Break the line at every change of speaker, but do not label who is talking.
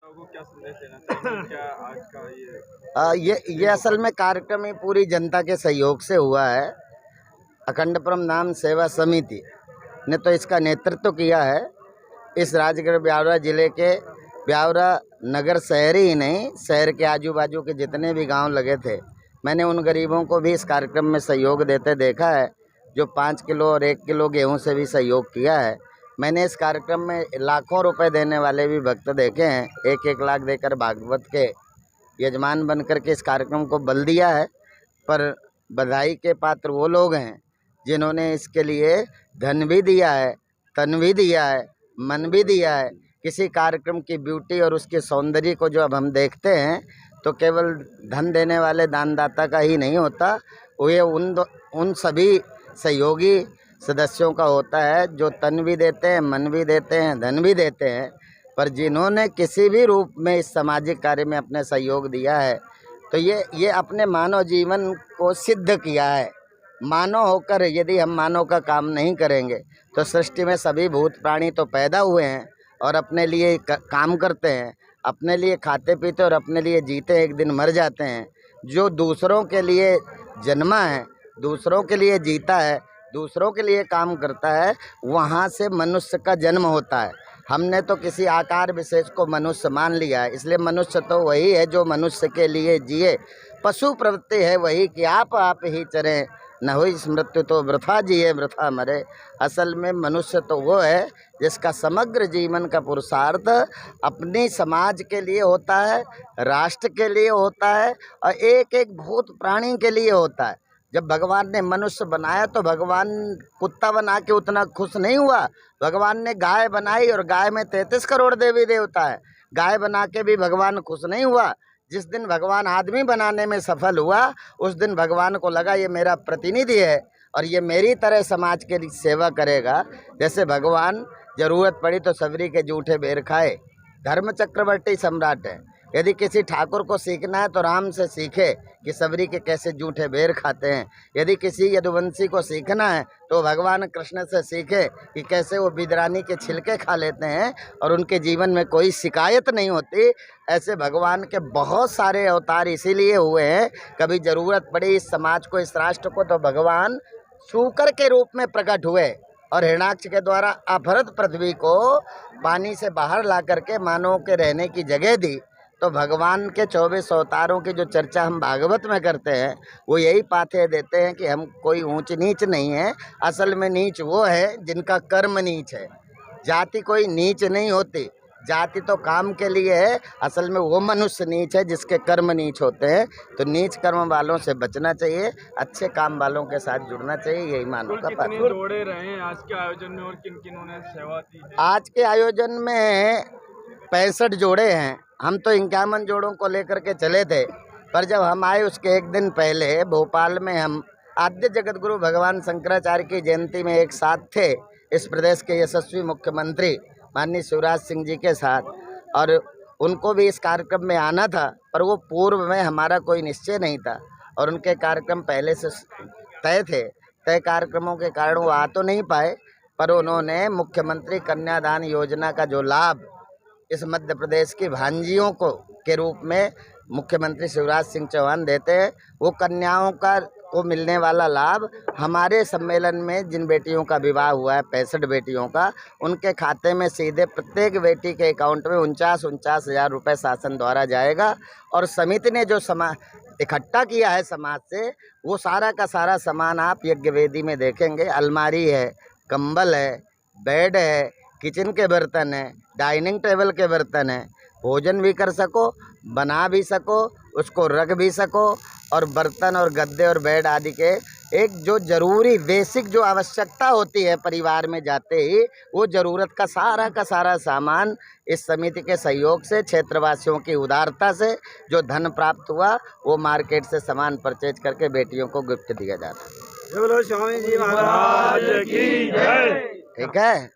को क्या संदेश देना चाहेंगे? क्या आज का
ये असल में कार्यक्रम ही पूरी जनता के सहयोग से हुआ है। अखंड परम नाम सेवा समिति ने तो इसका नेतृत्व किया है। इस राजगढ़ ब्यावरा जिले के ब्यावरा नगर शहर ही नहीं, शहर के आजू बाजू के जितने भी गांव लगे थे, मैंने उन गरीबों को भी इस कार्यक्रम में सहयोग देते देखा है, जो 5 किलो और 1 किलो गेहूं से भी सहयोग किया है। मैंने इस कार्यक्रम में लाखों रुपए देने वाले भी भक्त देखे हैं। 1-1 लाख देकर भागवत के यजमान बनकर के इस कार्यक्रम को बल दिया है। पर बधाई के पात्र वो लोग हैं जिन्होंने इसके लिए धन भी दिया है, तन भी दिया है, मन भी दिया है। किसी कार्यक्रम की ब्यूटी और उसके सौंदर्य को जो अब हम देखते हैं तो केवल धन देने वाले दानदाता का ही नहीं होता, वो ये उन सभी सहयोगी सदस्यों का होता है जो तन भी देते हैं, मन भी देते हैं, धन भी देते हैं। पर जिन्होंने किसी भी रूप में इस सामाजिक कार्य में अपने सहयोग दिया है तो ये अपने मानव जीवन को सिद्ध किया है। मानव होकर यदि हम मानव का काम नहीं करेंगे तो सृष्टि में सभी भूत प्राणी तो पैदा हुए हैं और अपने लिए काम करते हैं, अपने लिए खाते पीते और अपने लिए जीते, एक दिन मर जाते हैं। जो दूसरों के लिए जन्मा है, दूसरों के लिए जीता है, दूसरों के लिए काम करता है, वहाँ से मनुष्य का जन्म होता है। हमने तो किसी आकार विशेष को मनुष्य मान लिया है, इसलिए मनुष्य तो वही है जो मनुष्य के लिए जिए। पशु प्रवृत्ति है वही कि आप ही चरें, न हुई मृत्यु तो वृथा जिए वृथा मरे। असल में मनुष्य तो वो है जिसका समग्र जीवन का पुरुषार्थ अपनी समाज के लिए होता है, राष्ट्र के लिए होता है और एक एक भूत प्राणी के लिए होता है। जब भगवान ने मनुष्य बनाया तो भगवान कुत्ता बना के उतना खुश नहीं हुआ। भगवान ने गाय बनाई और गाय में 33 करोड़ देवी देवता है। गाय बना के भी भगवान खुश नहीं हुआ। जिस दिन भगवान आदमी बनाने में सफल हुआ उस दिन भगवान को लगा ये मेरा प्रतिनिधि है और ये मेरी तरह समाज के लिए सेवा करेगा। जैसे भगवान जरूरत पड़ी तो सबरी के जूठे बेर खाए। धर्म चक्रवर्ती सम्राट है। यदि किसी ठाकुर को सीखना है तो राम से सीखे कि सबरी के कैसे जूठे बेर खाते हैं। यदि किसी यदुवंशी को सीखना है तो भगवान कृष्ण से सीखे कि कैसे वो बिदरानी के छिलके खा लेते हैं और उनके जीवन में कोई शिकायत नहीं होती। ऐसे भगवान के बहुत सारे अवतार इसीलिए हुए हैं, कभी ज़रूरत पड़ी इस समाज को, इस राष्ट्र को, तो भगवान शूकर के रूप में प्रकट हुए और हिरणाक्ष के द्वारा अभरत पृथ्वी को पानी से बाहर ला करके मानवों के रहने की जगह दी। तो भगवान के 24 अवतारों की जो चर्चा हम भागवत में करते हैं वो यही पाथे देते हैं कि हम कोई ऊंच नीच नहीं है। असल में नीच वो है जिनका कर्म नीच है। जाति कोई नीच नहीं होती, जाति तो काम के लिए है। असल में वो मनुष्य नीच है जिसके कर्म नीच होते हैं। तो नीच कर्म वालों से बचना चाहिए, अच्छे काम वालों के साथ जुड़ना चाहिए, यही मानव का पाठ।
जोड़े रहे आज के आयोजन में और किन किन ने सेवा दी?
आज के आयोजन में 65 जोड़े हैं। हम तो 51 जोड़ों को लेकर के चले थे, पर जब हम आए उसके एक दिन पहले भोपाल में हम आद्य जगत गुरु भगवान शंकराचार्य की जयंती में एक साथ थे, इस प्रदेश के यशस्वी मुख्यमंत्री माननीय शिवराज सिंह जी के साथ, और उनको भी इस कार्यक्रम में आना था, पर वो पूर्व में हमारा कोई निश्चय नहीं था और उनके कार्यक्रम पहले से तय थे। तय कार्यक्रमों के कारण वो आ तो नहीं पाए, पर उन्होंने मुख्यमंत्री कन्यादान योजना का जो लाभ इस मध्य प्रदेश की भांजियों को के रूप में मुख्यमंत्री शिवराज सिंह चौहान देते हैं, वो कन्याओं को मिलने वाला लाभ हमारे सम्मेलन में जिन बेटियों का विवाह हुआ है, 65 बेटियों का, उनके खाते में सीधे प्रत्येक बेटी के अकाउंट में 49 हज़ार रुपये शासन द्वारा जाएगा। और समिति ने जो इकट्ठा किया है समाज से, वो सारा का सारा सामान आप यज्ञ वेदी में देखेंगे। अलमारी है, कंबल है, बेड है, किचन के बर्तन है, डाइनिंग टेबल के बर्तन है। भोजन भी कर सको, बना भी सको, उसको रख भी सको, और बर्तन और गद्दे और बेड आदि के एक जो ज़रूरी बेसिक जो आवश्यकता होती है परिवार में जाते ही, वो ज़रूरत का सारा सामान इस समिति के सहयोग से, क्षेत्रवासियों की उदारता से जो धन प्राप्त हुआ वो मार्केट से सामान परचेज करके बेटियों को गिफ्ट दिया जाता है।
स्वामी जी महाराज की जय।
ठीक है।